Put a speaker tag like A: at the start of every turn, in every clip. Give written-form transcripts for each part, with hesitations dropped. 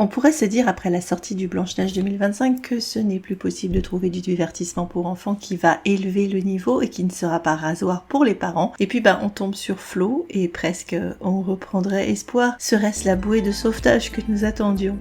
A: On pourrait se dire après la sortie du Blanche-Neige 2025 que ce n'est plus possible de trouver du divertissement pour enfants qui va élever le niveau et qui ne sera pas rasoir pour les parents. Et puis on tombe sur Flow et presque on reprendrait espoir. Serait-ce la bouée de sauvetage que nous attendions ?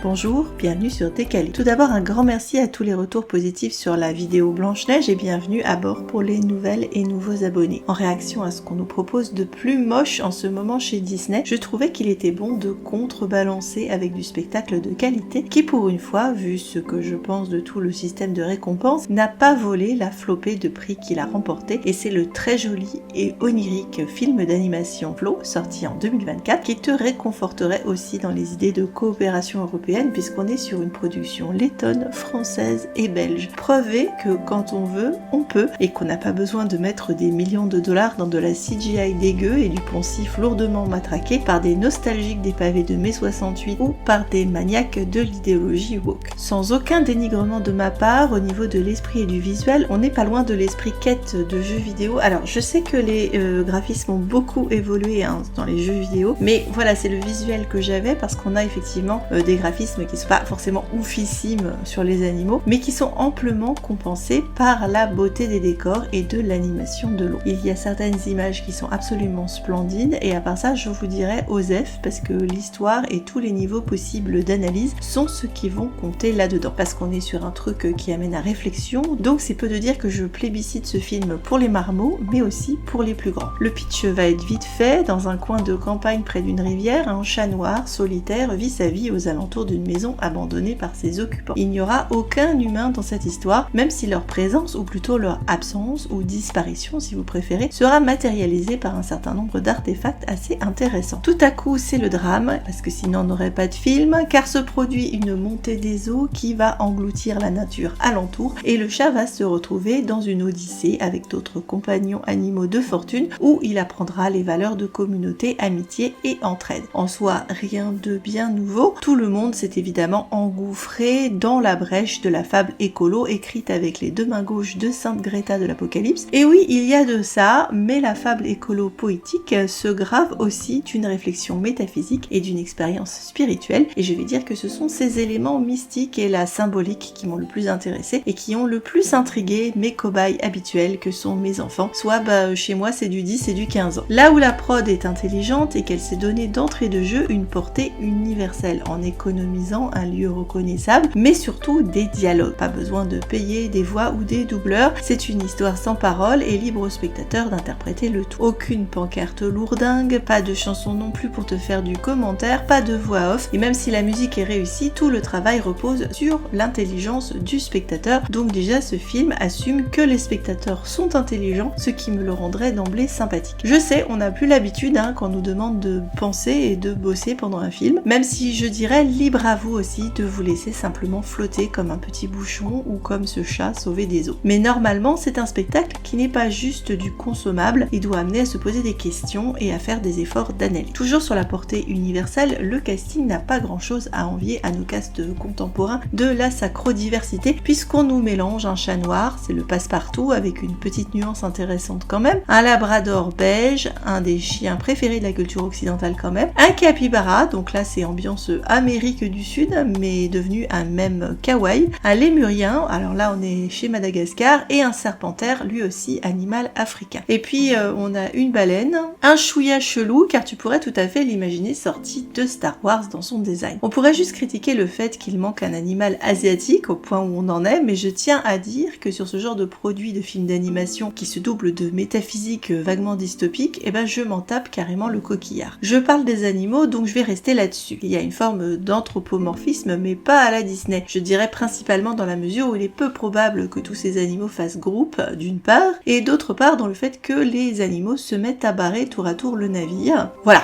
A: Bonjour, bienvenue sur Décalé. Tout d'abord, un grand merci à tous les retours positifs sur la vidéo Blanche-Neige et bienvenue à bord pour les nouvelles et nouveaux abonnés. En réaction à ce qu'on nous propose de plus moche en ce moment chez Disney, je trouvais qu'il était bon de contrebalancer avec du spectacle de qualité qui, pour une fois, vu ce que je pense de tout le système de récompense, n'a pas volé la flopée de prix qu'il a remporté, et c'est le très joli et onirique film d'animation Flow, sorti en 2024, qui te réconforterait aussi dans les idées de coopération européenne puisqu'on est sur une production lettonne, française et belge. Preuve est que quand on veut, on peut, et qu'on n'a pas besoin de mettre des millions de dollars dans de la CGI dégueu et du poncif lourdement matraqué par des nostalgiques des pavés de mai 68 ou par des maniaques de l'idéologie woke. Sans aucun dénigrement de ma part, au niveau de l'esprit et du visuel, on n'est pas loin de l'esprit quête de jeux vidéo. Alors je sais que les graphismes ont beaucoup évolué dans les jeux vidéo, mais voilà, c'est le visuel que j'avais parce qu'on a effectivement des graphismes qui sont pas forcément oufissimes sur les animaux, mais qui sont amplement compensés par la beauté des décors et de l'animation de l'eau. Il y a certaines images qui sont absolument splendides, et à part ça, je vous dirais Osef, parce que l'histoire et tous les niveaux possibles d'analyse sont ceux qui vont compter là-dedans, parce qu'on est sur un truc qui amène à réflexion, donc c'est peu de dire que je plébiscite ce film pour les marmots, mais aussi pour les plus grands. Le pitch va être vite fait, dans un coin de campagne près d'une rivière, un chat noir solitaire vit sa vie aux alentours d'une maison abandonnée par ses occupants. Il n'y aura aucun humain dans cette histoire, même si leur présence, ou plutôt leur absence, ou disparition si vous préférez, sera matérialisée par un certain nombre d'artefacts assez intéressants. Tout à coup, c'est le drame, parce que sinon on n'aurait pas de film, car se produit une montée des eaux qui va engloutir la nature alentour, et le chat va se retrouver dans une odyssée avec d'autres compagnons animaux de fortune, où il apprendra les valeurs de communauté, amitié et entraide. En soi, rien de bien nouveau, tout le monde s'est évidemment engouffré dans la brèche de la fable écolo écrite avec les deux mains gauches de Sainte Greta de l'Apocalypse. Et oui, il y a de ça, mais la fable écolo poétique se grave aussi d'une réflexion métaphysique et d'une expérience spirituelle, et je vais dire que ce sont ces éléments mystiques et la symbolique qui m'ont le plus intéressé et qui ont le plus intrigué mes cobayes habituels que sont mes enfants, soit chez moi c'est du 10 et du 15 ans. Là où la prod est intelligente et qu'elle s'est donnée d'entrée de jeu une portée universelle en économisant un lieu reconnaissable, mais surtout des dialogues. Pas besoin de payer des voix ou des doubleurs, c'est une histoire sans parole et libre au spectateur d'interpréter le tout. Aucune pancarte lourdingue, pas de chanson non plus pour te faire du commentaire, pas de voix off, et même si la musique est réussie, tout le travail repose sur l'intelligence du spectateur, donc déjà ce film assume que les spectateurs sont intelligents, ce qui me le rendrait d'emblée sympathique. Je sais, on n'a plus l'habitude quand on nous demande de penser et de bosser pendant un film, même si je dirais libre à vous aussi de vous laisser simplement flotter comme un petit bouchon ou comme ce chat sauvé des eaux. Mais normalement, c'est un spectacle qui n'est pas juste du consommable, il doit amener à se poser des questions et à faire des efforts d'analyse. Toujours sur la portée universelle, le casting n'a pas grand chose à envier à nos castes contemporains de la sacro-diversité, puisqu'on nous mélange un chat noir, c'est le passe-partout avec une petite nuance intéressante quand même, un labrador beige, un des chiens préférés de la culture occidentale quand même, un capybara, donc là c'est ambiance Amérique du Sud, mais devenu un même kawaii, un lémurien, alors là on est chez Madagascar, et un serpentaire, lui aussi animal africain. Et puis on a une baleine, un chouïa chelou, car tu pourrais tout à fait l'imaginer sorti de Star Wars dans son design. On pourrait juste critiquer le fait qu'il manque un animal asiatique, au point où on en est, mais je tiens à dire que sur ce genre de produit de film d'animation qui se double de métaphysique vaguement dystopique, je m'en tape carrément le coquillard. Je parle des animaux, donc je vais rester là-dessus. Il y a une forme d'anthropomorphisme, mais pas à la Disney. Je dirais principalement dans la mesure où il est peu probable que tous ces animaux fassent groupe, d'une part, et d'autre part dans le fait que les animaux se mettent à barrer tour à tour le navire. Voilà.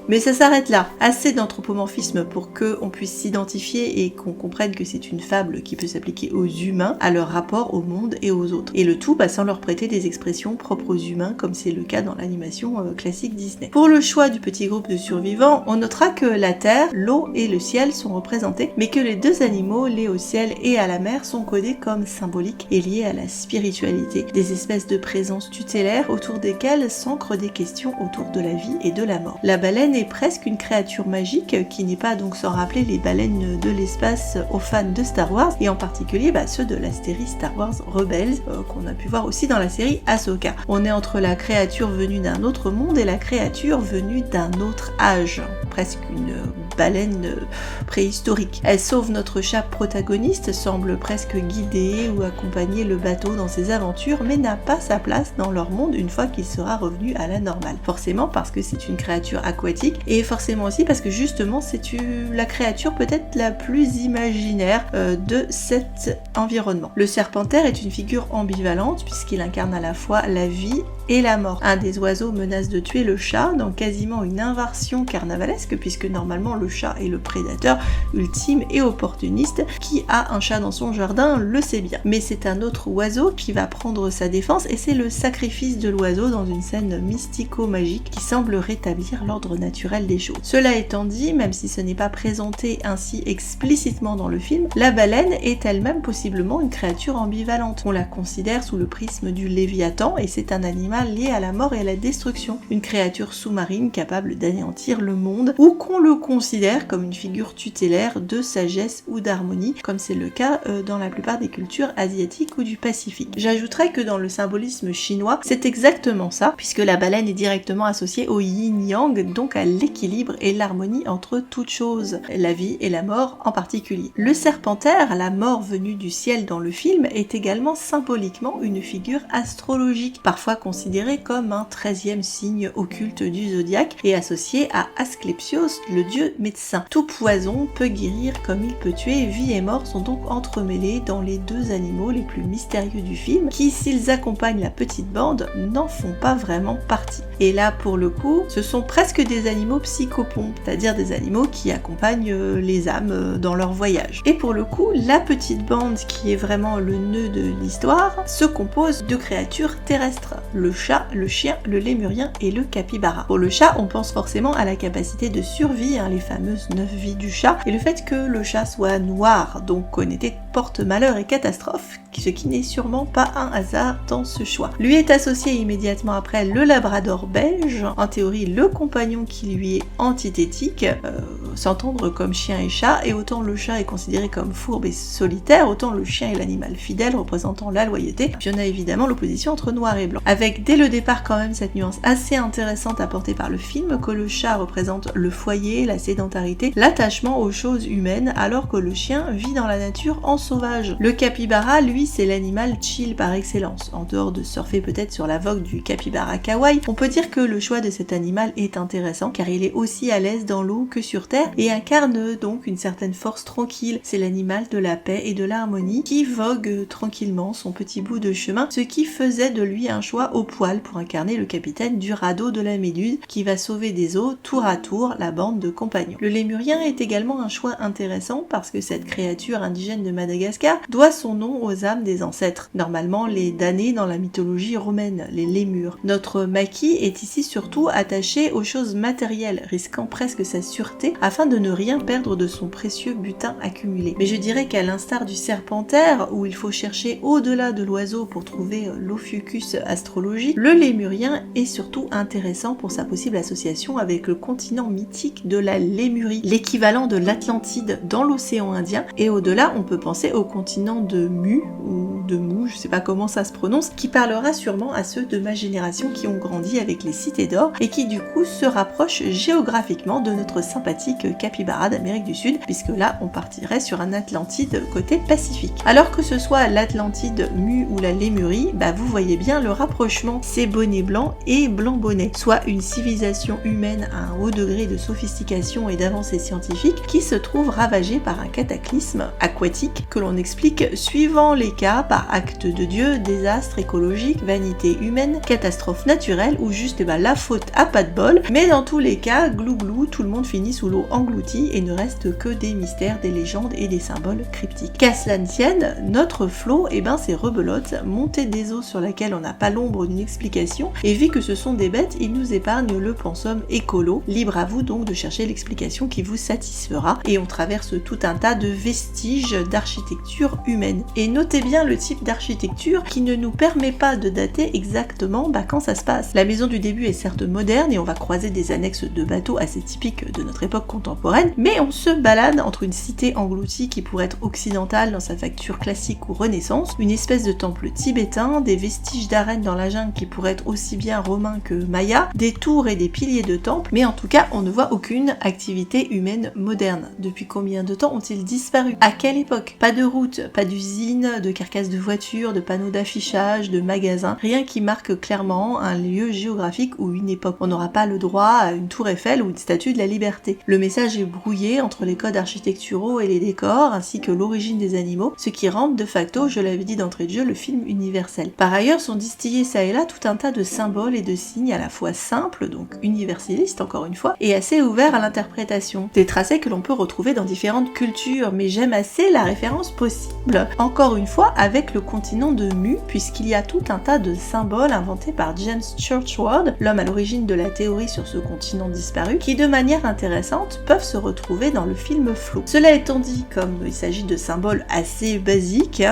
A: Mais ça s'arrête là. Assez d'anthropomorphisme pour qu'on puisse s'identifier et qu'on comprenne que c'est une fable qui peut s'appliquer aux humains, à leur rapport au monde et aux autres. Et le tout sans leur prêter des expressions propres aux humains, comme c'est le cas dans l'animation classique Disney. Pour le choix du petit groupe de survivants, on notera que la terre, l'eau et le ciel sont représentés, mais que les deux animaux, liés au ciel et à la mer, sont codés comme symboliques et liés à la spiritualité. Des espèces de présences tutélaires autour desquelles s'ancrent des questions autour de la vie et de la mort. La baleine baleine est presque une créature magique qui n'est pas donc sans rappeler les baleines de l'espace aux fans de Star Wars et en particulier ceux de la série Star Wars Rebels qu'on a pu voir aussi dans la série Ahsoka. On est entre la créature venue d'un autre monde et la créature venue d'un autre âge, presque une baleine préhistorique. Elle sauve notre chat protagoniste, semble presque guider ou accompagner le bateau dans ses aventures, mais n'a pas sa place dans leur monde une fois qu'il sera revenu à la normale. Forcément parce que c'est une créature aquatique et forcément aussi parce que justement c'est la créature peut-être la plus imaginaire de cet environnement. Le serpentaire est une figure ambivalente puisqu'il incarne à la fois la vie et la mort. Un des oiseaux menace de tuer le chat dans quasiment une inversion carnavalesque puisque normalement le chat est le prédateur ultime et opportuniste. Qui a un chat dans son jardin le sait bien. Mais c'est un autre oiseau qui va prendre sa défense et c'est le sacrifice de l'oiseau dans une scène mystico-magique qui semble rétablir l'ordre naturel des choses. Cela étant dit, même si ce n'est pas présenté ainsi explicitement dans le film, la baleine est elle-même possiblement une créature ambivalente. On la considère sous le prisme du Léviathan et c'est un animal lié à la mort et à la destruction, une créature sous-marine capable d'anéantir le monde ou qu'on le considère comme une figure tutélaire de sagesse ou d'harmonie, comme c'est le cas dans la plupart des cultures asiatiques ou du Pacifique. J'ajouterais que dans le symbolisme chinois, c'est exactement ça, puisque la baleine est directement associée au yin-yang, donc à l'équilibre et l'harmonie entre toutes choses, la vie et la mort en particulier. Le serpentaire, la mort venue du ciel dans le film, est également symboliquement une figure astrologique, parfois considérée comme un 13e signe occulte du zodiaque et associé à Asclépios, le dieu médecin. Tout poison peut guérir comme il peut tuer, vie et mort sont donc entremêlés dans les deux animaux les plus mystérieux du film, qui, s'ils accompagnent la petite bande, n'en font pas vraiment partie. Et là, pour le coup, ce sont presque des animaux psychopons, c'est-à-dire des animaux qui accompagnent les âmes dans leur voyage. Et pour le coup, la petite bande, qui est vraiment le nœud de l'histoire, se compose de créatures terrestres. Le chat, le chien, le lémurien et le capybara. Pour le chat, on pense forcément à la capacité de survie, les fameuses 9 vies du chat, et le fait que le chat soit noir, donc connoté porte-malheur et catastrophe, ce qui n'est sûrement pas un hasard dans ce choix. Lui est associé immédiatement après le labrador belge, en théorie le compagnon qui lui est antithétique, s'entendre comme chien et chat, et autant le chat est considéré comme fourbe et solitaire, autant le chien est l'animal fidèle représentant la loyauté. Puis on a évidemment l'opposition entre noir et blanc. Avec dès le départ quand même cette nuance assez intéressante apportée par le film, que le chat représente le foyer, la sédentarité, l'attachement aux choses humaines, alors que le chien vit dans la nature en sauvage. Le capybara, lui, c'est l'animal chill par excellence. En dehors de surfer peut-être sur la vogue du capybara kawaii, on peut dire que le choix de cet animal est intéressant car il est aussi à l'aise dans l'eau que sur terre et incarne donc une certaine force tranquille. C'est l'animal de la paix et de l'harmonie qui vogue tranquillement son petit bout de chemin, ce qui faisait de lui un choix au poil pour incarner le capitaine du radeau de la Méduse qui va sauver des eaux tour à tour la bande de compagnons. Le lémurien est également un choix intéressant parce que cette créature indigène de Madagascar doit son nom aux âmes des ancêtres, normalement les damnés dans la mythologie romaine, les lémures. Notre maquis est ici surtout attaché aux choses matérielles, risquant presque sa sûreté afin de ne rien perdre de son précieux butin accumulé. Mais je dirais qu'à l'instar du serpentaire, où il faut chercher au-delà de l'oiseau pour trouver l'ophiucus astrologique, le lémurien est surtout intéressant pour sa possible association avec le continent mythique de la Lémurie, l'équivalent de l'Atlantide dans l'océan Indien, et au-delà on peut penser au continent de Mu, ou de Mu, je sais pas comment ça se prononce, qui parlera sûrement à ceux de ma génération qui ont grandi avec les cités d'or, et qui du coup se rapprochent géographiquement de notre sympathique capybara d'Amérique du Sud, puisque là on partirait sur un Atlantide côté Pacifique. Alors que ce soit l'Atlantide, Mu ou la Lémurie, vous voyez bien le rapprochement, c'est bonnet blanc et blanc bonnet, soit une civilisation humaine à un haut degré de sophistication et d'avancée scientifique qui se trouve ravagée par un cataclysme aquatique que l'on explique suivant les cas par acte de Dieu, désastre écologique, vanité humaine, catastrophe naturelle ou juste la faute à pas de bol, mais dans tous les cas, glou-glou, tout le monde finit sous l'eau englouti et ne reste que des mystères, des légendes et des symboles cryptiques. Qu'à cela ne tienne, notre flot, c'est rebelote, montée des eaux sur laquelle on n'a pas l'ombre d'une explication, et vu que ce sont des bêtes, il nous épargne le pensum écolo. Libre à vous donc de chercher l'explication qui vous satisfera, et on traverse tout un tas de vestiges d'architecture humaine. Et notez bien le type d'architecture qui ne nous permet pas de dater exactement quand ça se passe. La maison du début est certes moderne et on va croiser des annexes de bateaux assez typiques de notre époque contemporaine, mais on se balade entre une cité engloutie qui pourrait être occidentale dans sa facture classique ou Renaissance, une espèce de temple tibétain, des vestiges d'arènes dans la jungle qui pourraient être aussi bien romains que mayas, des tours et des piliers de temples, mais en tout cas on ne voit aucune activité humaine moderne. Depuis combien de temps ont-ils disparu? À quelle époque? Pas de route, pas d'usine, de carcasses de voitures, de panneaux d'affichage, de magasins, rien qui marque clairement un lieu géographique ou une époque. On n'aura pas le droit à une tour Eiffel ou une statue de la liberté. Le message est brouillé entre les codes architecturaux et les décors, ainsi que l'origine des animaux, ce qui rend de facto, je l'avais dit d'entrée de jeu, le film universel. Par ailleurs, sont distillés ça et là tout un tas de symboles et de signes à la fois simples, donc universalistes encore une fois, et assez ouverts à l'interprétation. Des tracés que l'on peut retrouver dans différentes cultures, mais j'aime assez la référence possible, encore une fois, avec le continent de Mu, puisqu'il y a tout un tas de symboles inventés par James Churchward, l'homme à l'origine de la théorie sur ce continent disparu, qui de manière intéressante peuvent se retrouver dans le film Flow. Cela étant dit, comme il s'agit de symboles assez basiques,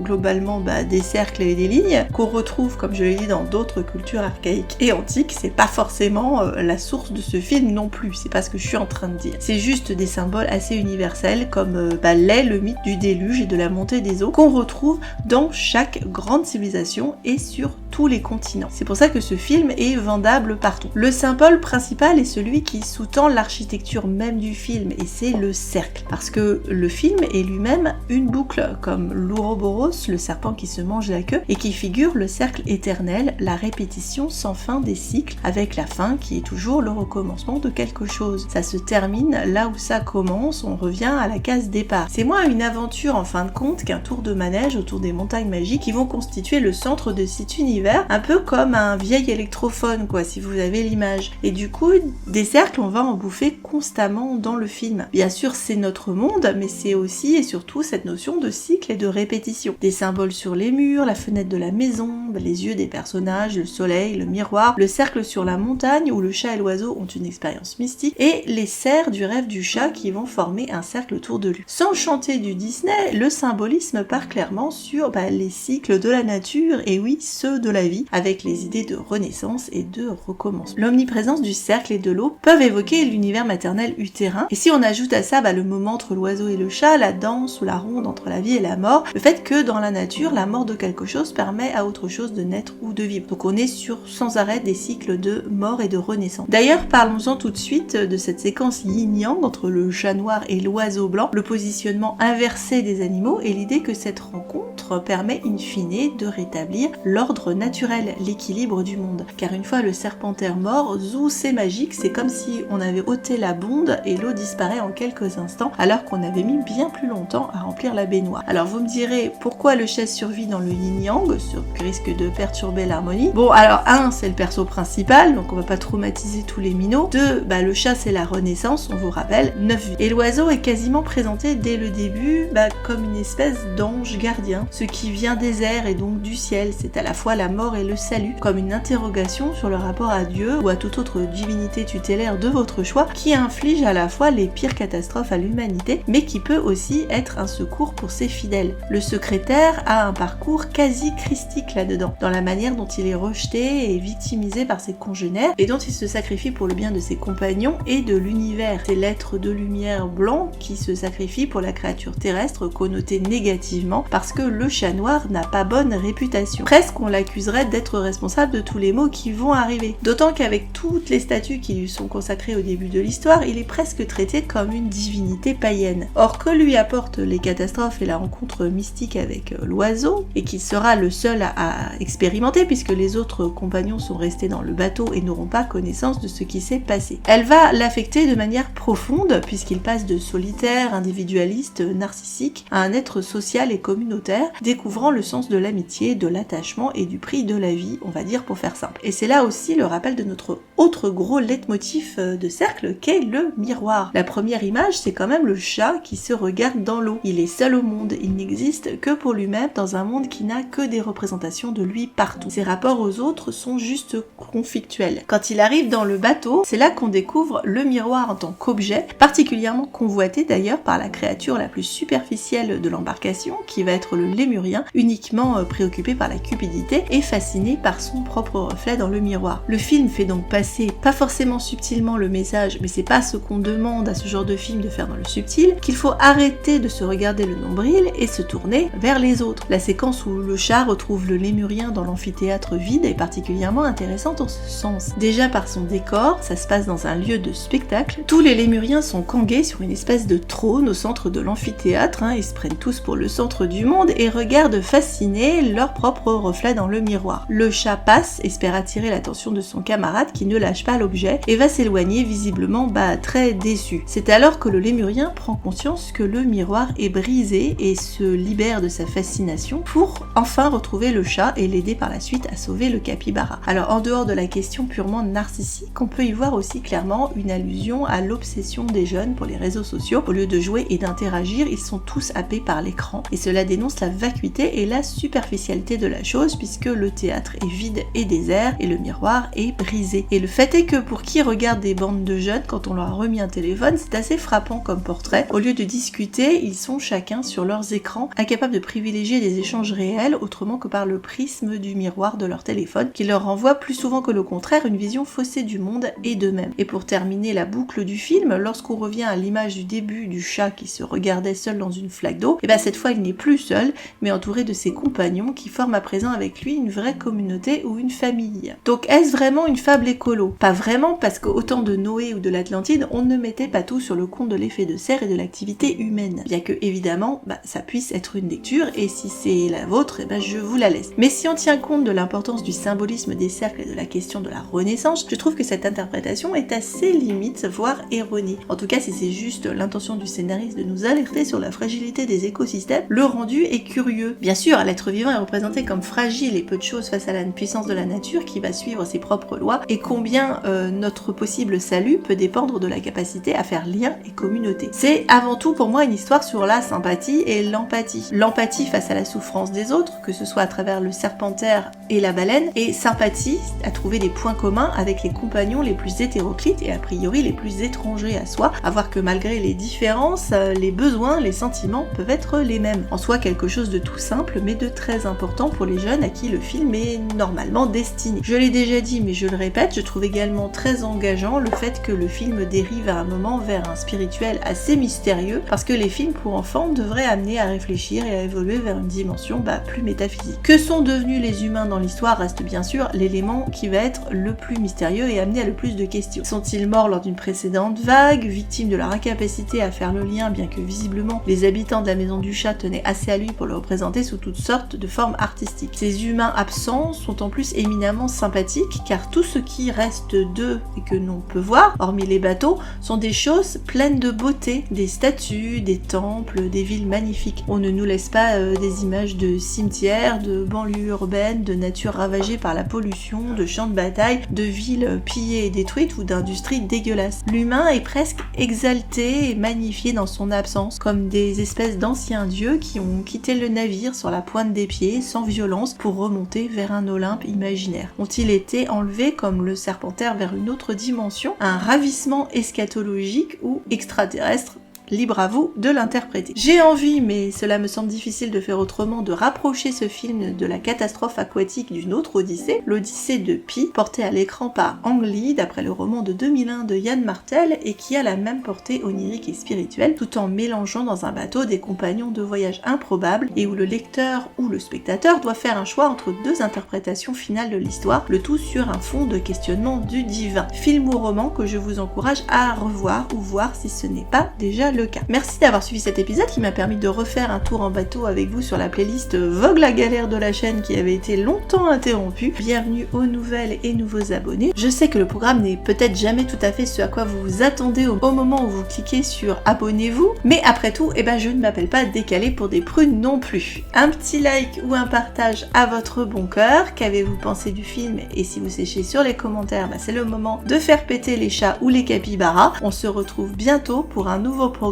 A: globalement des cercles et des lignes, qu'on retrouve, comme je l'ai dit, dans d'autres cultures archaïques et antiques, c'est pas forcément la source de ce film non plus, c'est pas ce que je suis en train de dire. C'est juste des symboles assez universels comme l'est le mythe du déluge et de la montée des eaux qu'on retrouve dans chaque grande civilisation et sur tous les continents. C'est pour ça que ce film est vendable partout. Le symbole principal est celui qui sous-tend l'architecture même du film et c'est le cercle. Parce que le film est lui-même une boucle, comme l'Ouroboros, le serpent qui se mange la queue, et qui figure le cercle éternel, la répétition sans fin des cycles, avec la fin qui est toujours le recommencement de quelque chose. Ça se termine là où ça commence, on revient à la case départ. C'est moins une aventure en fin de compte qu'un tour de manège autour des montagnes magiques qui vont constituer le centre de cet univers, un peu comme un vieil électrophone quoi, si vous avez l'image. Et du coup, des cercles, on va en bouffer constamment dans le film. Bien sûr, c'est notre monde, mais c'est aussi et surtout cette notion de cycle et de répétition. Des symboles sur les murs, la fenêtre de la maison, les yeux des personnages, le soleil, le miroir, le cercle sur la montagne où le chat et l'oiseau ont une expérience mystique, et les cerfs du rêve du chat qui vont former un cercle autour de lui. Sans chanter du Disney, le symbolisme part clairement sur les cycles de la nature, et oui, ceux de la vie, avec les idées de renaissance et de recommencement. L'omniprésence du cercle et de l'eau peuvent évoquer l'univers maternel utérin, et si on ajoute à ça le moment entre l'oiseau et le chat, la danse ou la ronde entre la vie et la mort, le fait que dans la nature, la mort de quelque chose permet à autre chose de naître ou de vivre. Donc on est sur sans arrêt des cycles de mort et de renaissance. D'ailleurs, parlons-en tout de suite de cette séquence yin-yang entre le chat noir et l'oiseau blanc, le positionnement inversé des animaux et l'idée que cette rencontre permet in fine de rétablir l'ordre naturel, l'équilibre du monde. Car une fois le serpentaire mort, zou c'est magique, c'est comme si on avait ôté la bonde et l'eau disparaît en quelques instants alors qu'on avait mis bien plus longtemps à remplir la baignoire. Alors vous me direz pourquoi le chat survit dans le yin-yang, ce qui risque de perturber l'harmonie. Bon alors c'est le perso principal, donc on va pas traumatiser tous les minots. 2, le chat c'est la renaissance, on vous rappelle, 9 vies. Et l'oiseau est quasiment présenté dès le début comme une espèce d'ange gardien, ce qui vient des airs et donc du ciel. C'est à la fois la mort et le salut, comme une interrogation sur le rapport à Dieu ou à toute autre divinité tutélaire de votre choix qui inflige à la fois les pires catastrophes à l'humanité, mais qui peut aussi être un secours pour ses fidèles. Le secrétaire a un parcours quasi christique là-dedans, dans la manière dont il est rejeté et victimisé par ses congénères, et dont il se sacrifie pour le bien de ses compagnons et de l'univers. C'est l'être de lumière blanc qui se sacrifie pour la créature terrestre connotée négativement parce que le chat noir n'a pas bonne réputation. Presque on l'accuserait d'être responsable de tous les maux qui vont arriver. D'autant qu'avec toutes les statues qui lui sont consacrées au début de l'histoire, il est presque traité comme une divinité païenne. Or que lui apporte les catastrophes et la rencontre mystique avec l'oiseau, et qu'il sera le seul à expérimenter puisque les autres compagnons sont restés dans le bateau et n'auront pas connaissance de ce qui s'est passé. Elle va l'affecter de manière profonde puisqu'il passe de solitaire, individualiste, narcissique à un être social et communautaire, découvrant le sens de l'amitié, de l'attachement et du prix de la vie, on va dire pour faire simple. Et c'est là aussi le rappel de notre autre gros leitmotiv de cercle qu'est le miroir. La première image, c'est quand même le chat qui se regarde dans l'eau. Il est seul au monde, il n'existe que pour lui-même dans un monde qui n'a que des représentations de lui partout. Ses rapports aux autres sont juste conflictuels. Quand il arrive dans le bateau, c'est là qu'on découvre le miroir en tant qu'objet, particulièrement convoité d'ailleurs par la créature la plus superficielle de l'embarcation, qui va être le lémurien, uniquement préoccupé par la cupidité et fasciné par son propre reflet dans le miroir. Le film fait donc passer, pas forcément subtilement, le message, mais c'est pas ce qu'on demande à ce genre de film de faire dans le subtil, qu'il faut arrêter de se regarder le nombril et se tourner vers les autres. La séquence où le chat retrouve le lémurien dans l'amphithéâtre vide est particulièrement intéressante en ce sens. Déjà par son décor, ça se passe dans un lieu de spectacle, tous les lémuriens sont cangués sur une espèce de trône au centre de l'amphithéâtre, ils se prennent tous pour le centre du monde et regardent fascinés leur propre reflet dans le miroir. Le chat passe, espère attirer l'attention de son camarade qui ne lâche pas l'objet et va s'éloigner visiblement très déçu. C'est alors que le lémurien prend conscience que le miroir est brisé et se libère de sa fascination pour enfin retrouver le chat et l'aider par la suite à sauver le capybara. Alors en dehors de la question purement narcissique, on peut y voir aussi clairement une allusion à l'obsession des jeunes pour les réseaux sociaux. Au lieu de jouer et d'interagir, ils sont tous happés par l'écran et cela dénonce la vacuité et la superficialité de la chose puisque le théâtre est vide et désert et le miroir est brisé. Et le fait est que pour qui regarde des bandes de jeunes quand on leur a remis un téléphone, c'est assez frappant comme portrait. Au lieu de discuter, ils sont chacun sur leurs écrans, incapables de privilégier des échanges réels autrement que par le prisme du miroir de leur téléphone qui leur renvoie plus souvent que le contraire une vision faussée du monde et d'eux-mêmes. Et pour terminer la boucle du film, lorsqu'on revient à l'image du début du chat qui se regardait seul dans une flaque d'eau, et cette fois il n'est plus seul, mais entouré de ses compagnons qui forment à présent avec lui une vraie communauté ou une famille. Donc est-ce vraiment une fable écolo ? Pas vraiment, parce qu'au temps de Noé ou de l'Atlantide, on ne mettait pas tout sur le compte de l'effet de serre et de l'activité humaine. Bien que évidemment, ça puisse être une lecture, et si c'est la vôtre, je vous la laisse. Mais si on tient compte de l'importance du symbolisme des cercles et de la question de la renaissance, je trouve que cette interprétation est assez limite, voire erronée. En tout cas, si c'est juste l'intention du scénariste de nous alerter sur la fragilité des écosystèmes, le rendu est curieux. Bien sûr, l'être vivant est représenté comme fragile et peu de choses face à la puissance de la nature qui va suivre ses propres lois, et combien notre possible salut peut dépendre de la capacité à faire lien et communauté. C'est avant tout pour moi une histoire sur la sympathie et l'empathie. L'empathie face à la souffrance des autres, que ce soit à travers le serpentaire et la baleine, et sympathie à trouver des points communs avec les compagnons les plus hétéroclites et a priori les plus étrangers à soi, à voir que malgré les différences, les besoins, les sentiments peuvent être les mêmes. En soi, quelque chose de tout simple mais de très important pour les jeunes à qui le film est normalement destiné. Je l'ai déjà dit mais je le répète, je trouve également très engageant le fait que le film dérive à un moment vers un spirituel assez mystérieux, parce que les films pour enfants devraient amener à réfléchir et à évoluer vers une dimension plus métaphysique. Que sont devenus les humains dans l'histoire reste bien sûr l'élément qui va être le plus mystérieux et amener à le plus de questions. Sont-ils morts lors d'une précédente vague, victimes de leur incapacité à faire le lien, bien que visiblement les habitants de la maison du chat tenaient assez à lui pour le représenter sous toutes sortes de formes artistiques. Ces humains absents sont en plus éminemment sympathiques, car tout ce qui reste d'eux et que l'on peut voir, hormis les bateaux, sont des choses pleines de beauté, des statues, des temples, des villes magnifiques. On ne nous laisse pas des images de cimetières, de banlieues urbaines, de nature ravagée par la pollution, de champs de bataille, de villes pillées et détruites ou d'industries dégueulasses. L'humain est presque exalté et magnifié dans son absence, comme des espèces d'anciens dieux qui ont quitté le navire sur la pointe des pieds, sans violence, pour remonter vers un Olympe imaginaire. Ont-ils été enlevés comme le serpentaire vers une autre dimension, un ravissement eschatologique ou extraterrestre? Libre à vous de l'interpréter. J'ai envie, mais cela me semble difficile de faire autrement, de rapprocher ce film de la catastrophe aquatique d'une autre Odyssée, l'Odyssée de Pi, portée à l'écran par Ang Lee, d'après le roman de 2001 de Yann Martel, et qui a la même portée onirique et spirituelle, tout en mélangeant dans un bateau des compagnons de voyage improbables, et où le lecteur ou le spectateur doit faire un choix entre deux interprétations finales de l'histoire, le tout sur un fond de questionnement du divin. Film ou roman que je vous encourage à revoir ou voir si ce n'est pas déjà le cas. Merci d'avoir suivi cet épisode qui m'a permis de refaire un tour en bateau avec vous sur la playlist Vogue la galère de la chaîne qui avait été longtemps interrompue. Bienvenue aux nouvelles et nouveaux abonnés. Je sais que le programme n'est peut-être jamais tout à fait ce à quoi vous vous attendez au moment où vous cliquez sur abonnez-vous, mais après tout, je ne m'appelle pas décalée pour des prunes non plus. Un petit like ou un partage à votre bon cœur. Qu'avez-vous pensé du film? Et si vous séchez sur les commentaires, c'est le moment de faire péter les chats ou les capybaras. On se retrouve bientôt pour un nouveau programme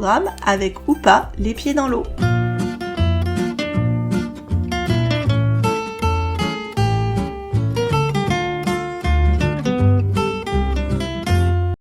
A: avec ou pas les pieds dans l'eau.